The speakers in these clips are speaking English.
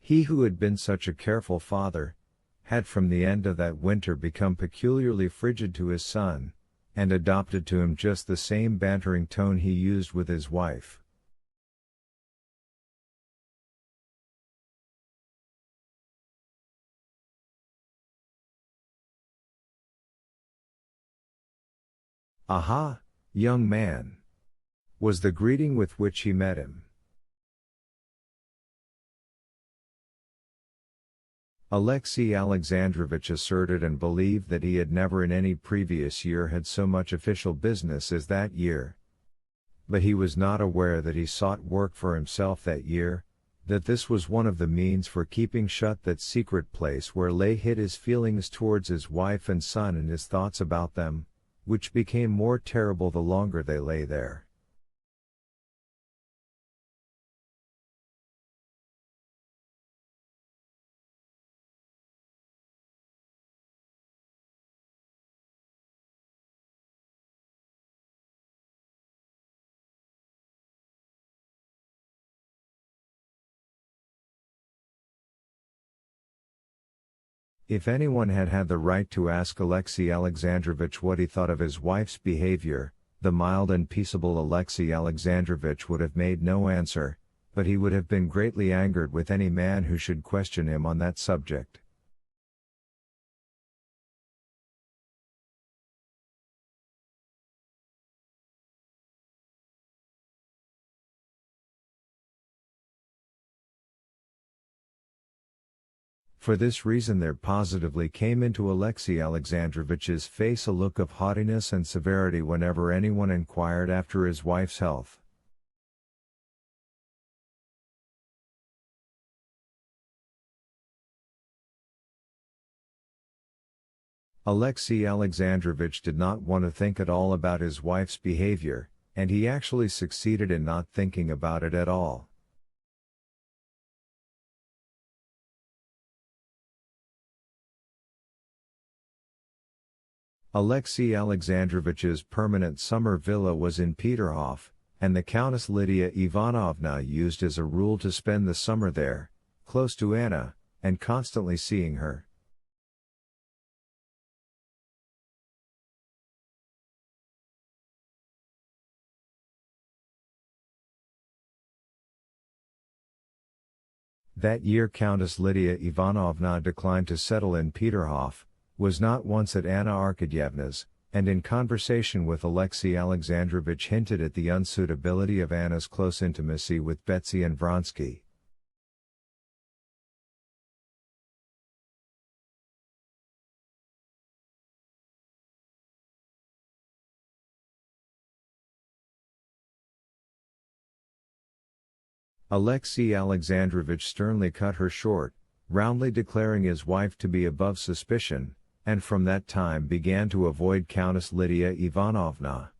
He who had been such a careful father, had from the end of that winter become peculiarly frigid to his son, and adopted to him just the same bantering tone he used with his wife. "Aha, young man!" was the greeting with which he met him. Alexey Alexandrovich asserted and believed that he had never in any previous year had so much official business as that year. But he was not aware that he sought work for himself that year, that this was one of the means for keeping shut that secret place where lay hid his feelings towards his wife and son and his thoughts about them, which became more terrible the longer they lay there. If anyone had had the right to ask Alexey Alexandrovich what he thought of his wife's behavior, the mild and peaceable Alexey Alexandrovich would have made no answer, but he would have been greatly angered with any man who should question him on that subject. For this reason there positively came into Alexey Alexandrovich's face a look of haughtiness and severity whenever anyone inquired after his wife's health. Alexey Alexandrovich did not want to think at all about his wife's behavior, and he actually succeeded in not thinking about it at all. Alexey Alexandrovich's permanent summer villa was in Peterhof, and the Countess Lydia Ivanovna used as a rule to spend the summer there, close to Anna, and constantly seeing her. That year Countess Lydia Ivanovna declined to settle in Peterhof, was not once at Anna Arkadyevna's, and in conversation with Alexey Alexandrovich hinted at the unsuitability of Anna's close intimacy with Betsy and Vronsky. Alexey Alexandrovich sternly cut her short, roundly declaring his wife to be above suspicion, and from that time began to avoid Countess Lydia Ivanovna.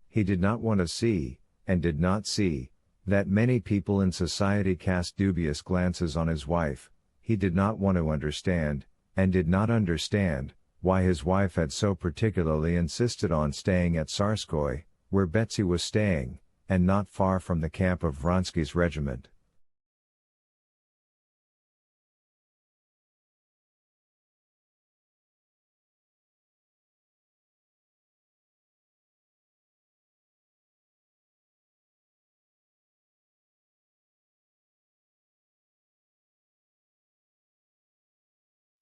He did not want to see, and did not see, that many people in society cast dubious glances on his wife. He did not want to understand, and did not understand, why his wife had so particularly insisted on staying at Tsarskoye, where Betsy was staying, and not far from the camp of Vronsky's regiment.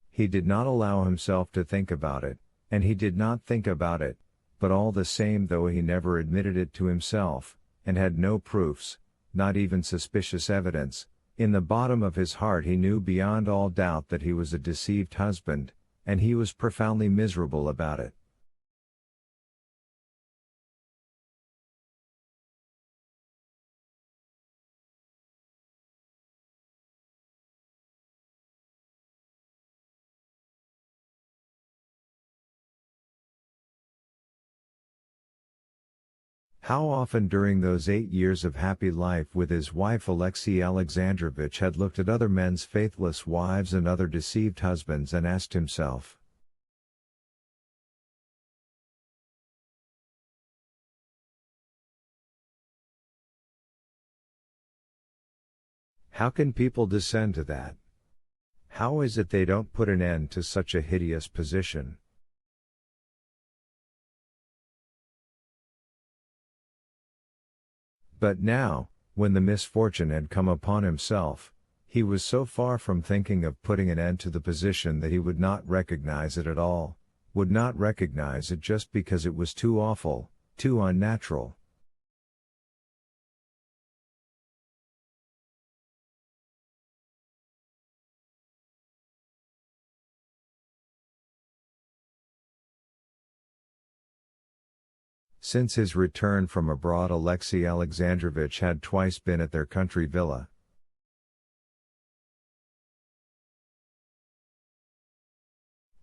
He did not allow himself to think about it, and he did not think about it, but all the same, though he never admitted it to himself, and had no proofs, not even suspicious evidence, in the bottom of his heart he knew beyond all doubt that he was a deceived husband, and he was profoundly miserable about it. How often during those 8 years of happy life with his wife Alexey Alexandrovich had looked at other men's faithless wives and other deceived husbands and asked himself, How can people descend to that? How is it they don't put an end to such a hideous position? But now, when the misfortune had come upon himself, he was so far from thinking of putting an end to the position that he would not recognize it at all, would not recognize it just because it was too awful, too unnatural. Since his return from abroad, Alexey Alexandrovich had twice been at their country villa.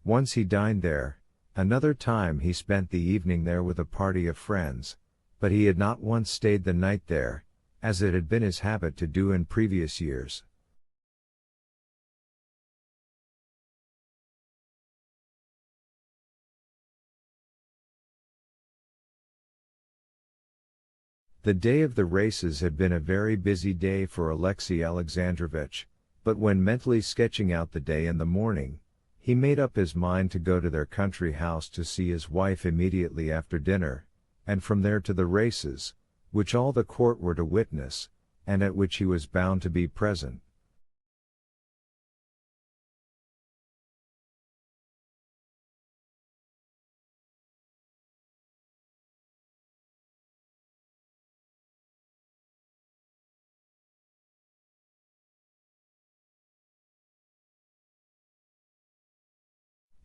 Once he dined there, another time he spent the evening there with a party of friends, but he had not once stayed the night there, as it had been his habit to do in previous years. The day of the races had been a very busy day for Alexey Alexandrovich, but when mentally sketching out the day in the morning, he made up his mind to go to their country house to see his wife immediately after dinner, and from there to the races, which all the court were to witness, and at which he was bound to be present.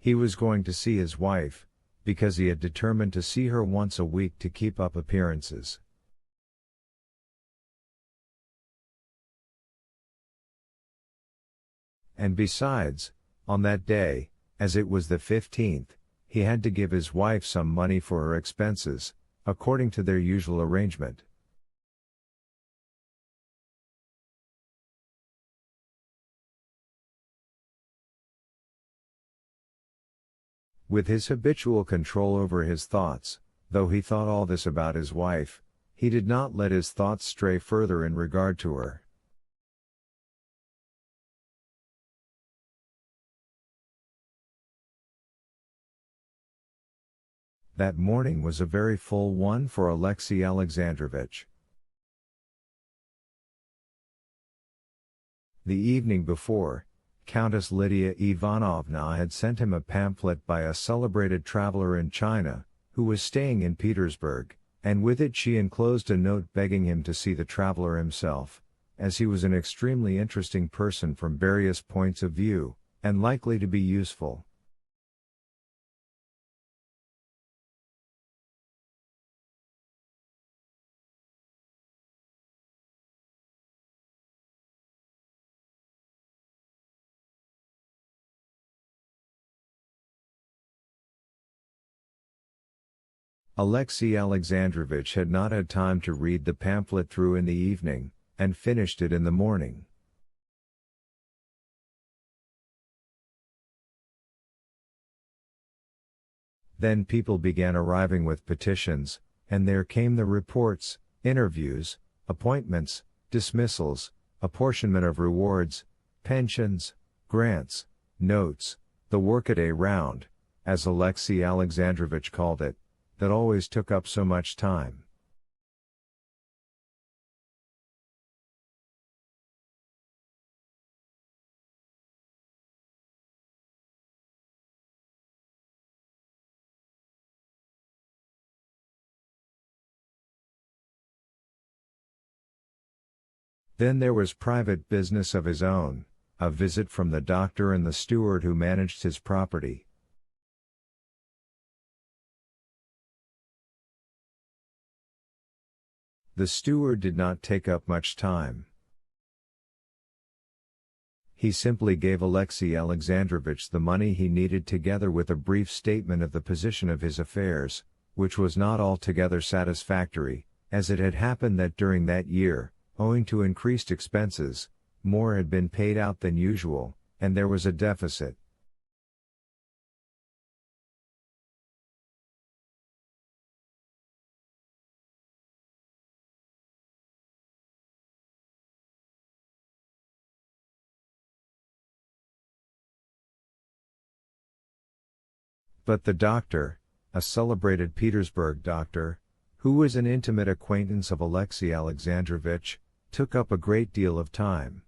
He was going to see his wife, because he had determined to see her once a week to keep up appearances. And besides, on that day, as it was the 15th, he had to give his wife some money for her expenses, according to their usual arrangement. With his habitual control over his thoughts, though he thought all this about his wife, he did not let his thoughts stray further in regard to her. That morning was a very full one for Alexey Alexandrovich. The evening before, Countess Lydia Ivanovna had sent him a pamphlet by a celebrated traveler in China, who was staying in Petersburg, and with it she enclosed a note begging him to see the traveler himself, as he was an extremely interesting person from various points of view, and likely to be useful. Alexey Alexandrovich had not had time to read the pamphlet through in the evening, and finished it in the morning. Then people began arriving with petitions, and there came the reports, interviews, appointments, dismissals, apportionment of rewards, pensions, grants, notes, the workaday round, as Alexey Alexandrovich called it, that always took up so much time. Then there was private business of his own, a visit from the doctor and the steward who managed his property. The steward did not take up much time. He simply gave Alexey Alexandrovich the money he needed together with a brief statement of the position of his affairs, which was not altogether satisfactory, as it had happened that during that year, owing to increased expenses, more had been paid out than usual, and there was a deficit. But the doctor, a celebrated Petersburg doctor, who was an intimate acquaintance of Alexei Alexandrovich, took up a great deal of time.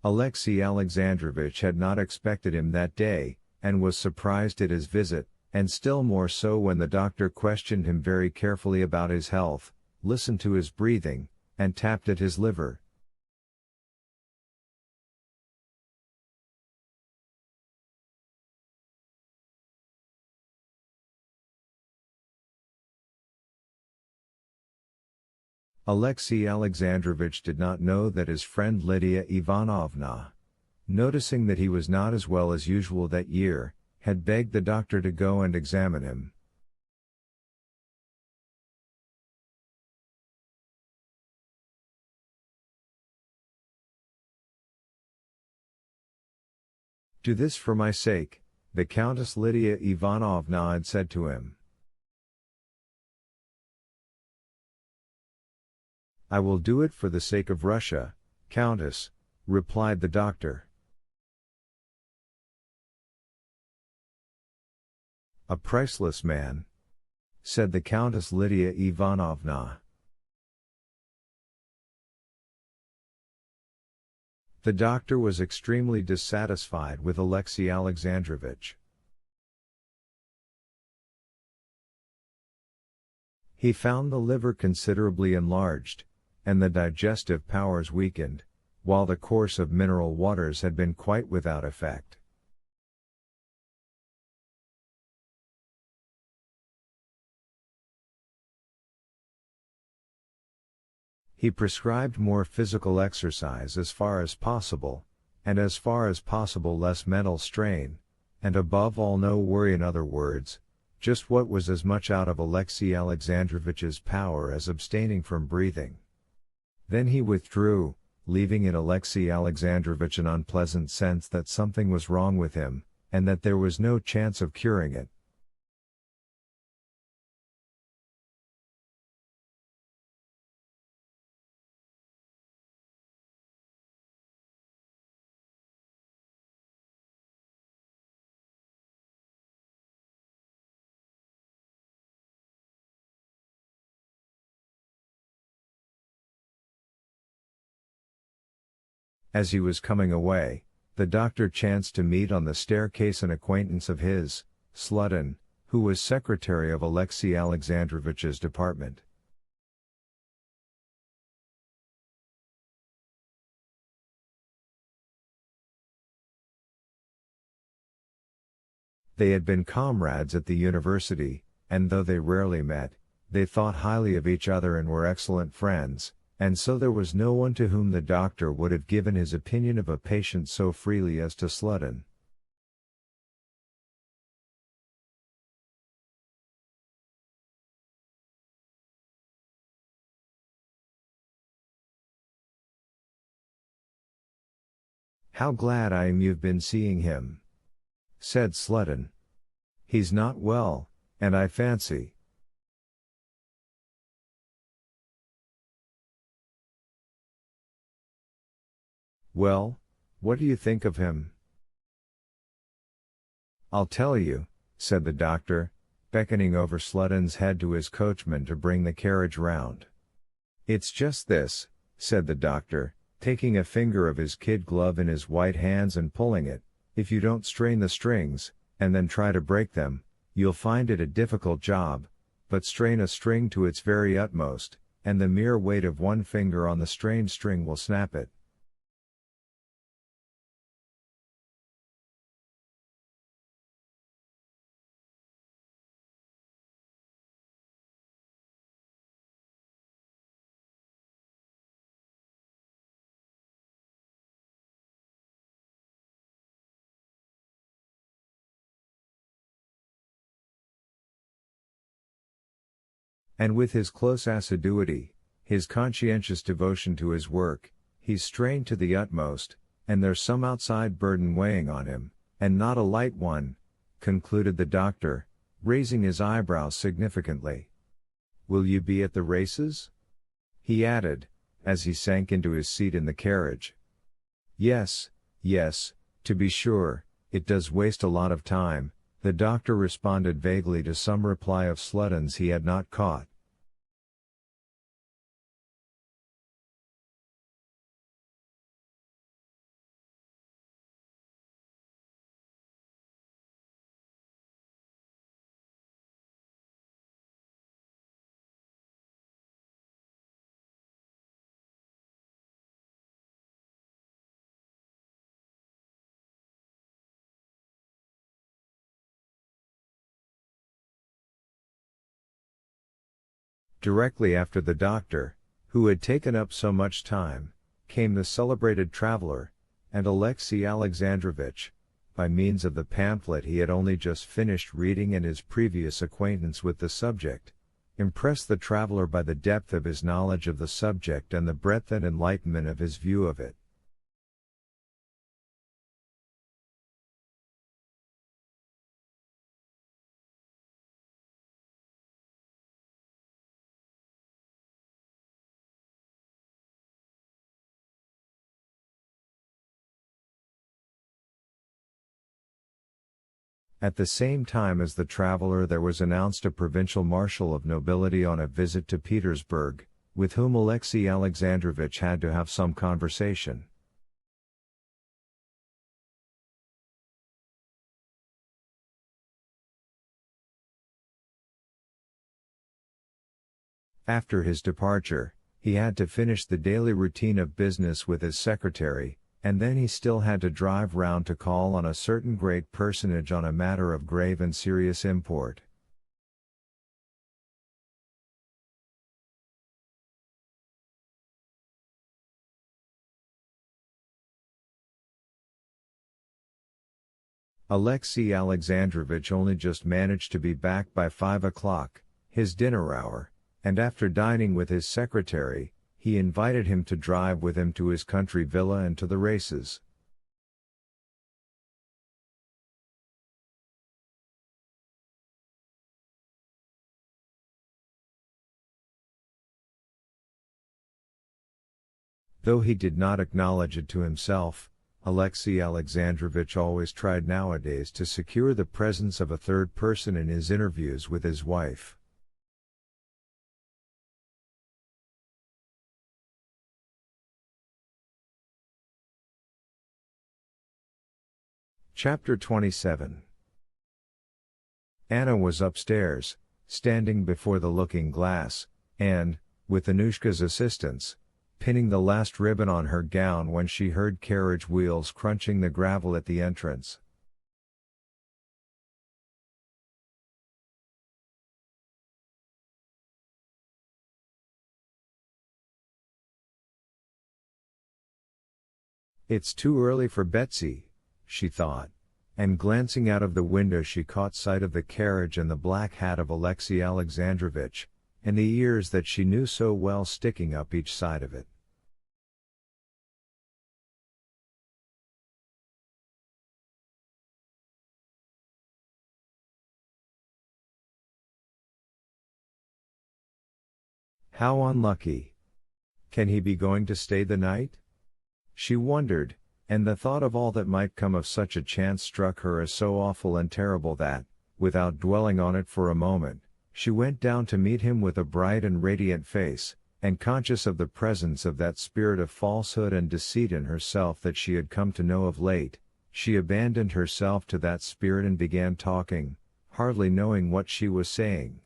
Alexei Alexandrovich had not expected him that day, and was surprised at his visit, and still more so when the doctor questioned him very carefully about his health, listened to his breathing, and tapped at his liver. Alexei Alexandrovich did not know that his friend Lydia Ivanovna, noticing that he was not as well as usual that year, had begged the doctor to go and examine him. "Do this for my sake," the Countess Lydia Ivanovna had said to him. "I will do it for the sake of Russia, Countess," replied the doctor. "A priceless man," said the Countess Lydia Ivanovna. The doctor was extremely dissatisfied with Alexei Alexandrovich. He found the liver considerably enlarged, and the digestive powers weakened, while the course of mineral waters had been quite without effect. He prescribed more physical exercise as far as possible, and as far as possible less mental strain, and above all no worry, in other words, just what was as much out of Alexei Alexandrovich's power as abstaining from breathing. Then he withdrew, leaving in Alexei Alexandrovich an unpleasant sense that something was wrong with him, and that there was no chance of curing it. As he was coming away, the doctor chanced to meet on the staircase an acquaintance of his, Sludin, who was secretary of Alexei Alexandrovich's department. They had been comrades at the university, and though they rarely met, they thought highly of each other and were excellent friends, and so there was no one to whom the doctor would have given his opinion of a patient so freely as to Sludin. "How glad I am you've been seeing him," said Sludin. "He's not well, and I fancy—" "Well, what do you think of him?" "I'll tell you," said the doctor, beckoning over Sludin's head to his coachman to bring the carriage round. "It's just this," said the doctor, taking a finger of his kid glove in his white hands and pulling it. "If you don't strain the strings, and then try to break them, you'll find it a difficult job, but strain a string to its very utmost, and the mere weight of one finger on the strained string will snap it." And with his close assiduity, his conscientious devotion to his work, he's strained to the utmost, and there's some outside burden weighing on him, and not a light one, concluded the doctor, raising his eyebrows significantly. "Will you be at the races?" he added, as he sank into his seat in the carriage. Yes, to be sure, it does waste a lot of time, the doctor responded vaguely to some reply of Sludden's he had not caught. Directly after the doctor, who had taken up so much time, came the celebrated traveler, and Alexey Alexandrovitch, by means of the pamphlet he had only just finished reading and his previous acquaintance with the subject, impressed the traveler by the depth of his knowledge of the subject and the breadth and enlightenment of his view of it. At the same time as the traveler there was announced a provincial marshal of nobility on a visit to Petersburg, with whom Alexey Alexandrovitch had to have some conversation. After his departure, he had to finish the daily routine of business with his secretary, and then he still had to drive round to call on a certain great personage on a matter of grave and serious import. Alexey Alexandrovitch only just managed to be back by 5 o'clock, his dinner hour, and after dining with his secretary, he invited him to drive with him to his country villa and to the races. Though he did not acknowledge it to himself, Alexey Alexandrovitch always tried nowadays to secure the presence of a third person in his interviews with his wife. Chapter 27. Anna was upstairs, standing before the looking-glass, and, with Anushka's assistance, pinning the last ribbon on her gown when she heard carriage wheels crunching the gravel at the entrance. It's too early for Betsy, she thought, and glancing out of the window she caught sight of the carriage and the black hat of Alexey Alexandrovitch, and the ears that she knew so well sticking up each side of it. How unlucky! Can he be going to stay the night? She wondered, and the thought of all that might come of such a chance struck her as so awful and terrible that, without dwelling on it for a moment, she went down to meet him with a bright and radiant face, and conscious of the presence of that spirit of falsehood and deceit in herself that she had come to know of late, she abandoned herself to that spirit and began talking, hardly knowing what she was saying.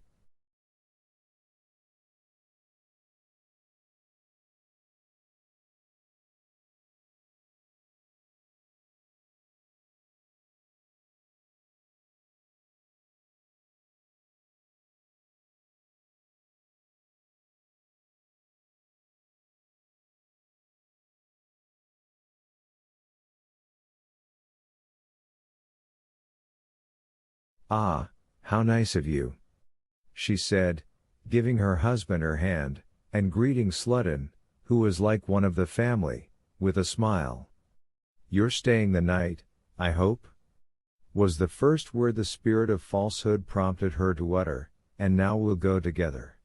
"Ah, how nice of you," she said, giving her husband her hand, and greeting Sludden, who was like one of the family, with a smile. "You're staying the night, I hope?" was the first word the spirit of falsehood prompted her to utter, "and now we'll go together."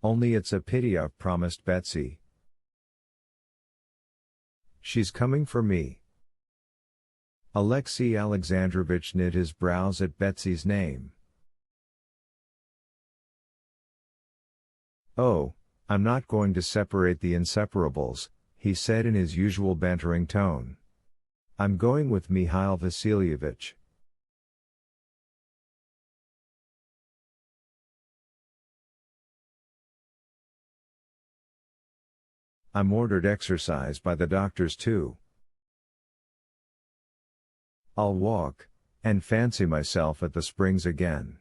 Only it's a pity I've promised Betsy. She's coming for me. Alexey Alexandrovich knit his brows at Betsy's name. Oh, I'm not going to separate the inseparables, he said in his usual bantering tone. I'm going with Mikhail Vasilievich. I'm ordered exercise by the doctors too. I'll walk, and fancy myself at the springs again.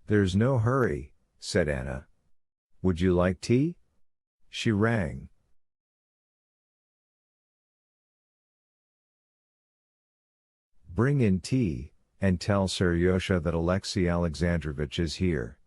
There's no hurry, said Anna. Would you like tea? She rang. Bring in tea, and tell Seryosha that Alexey Alexandrovich is here.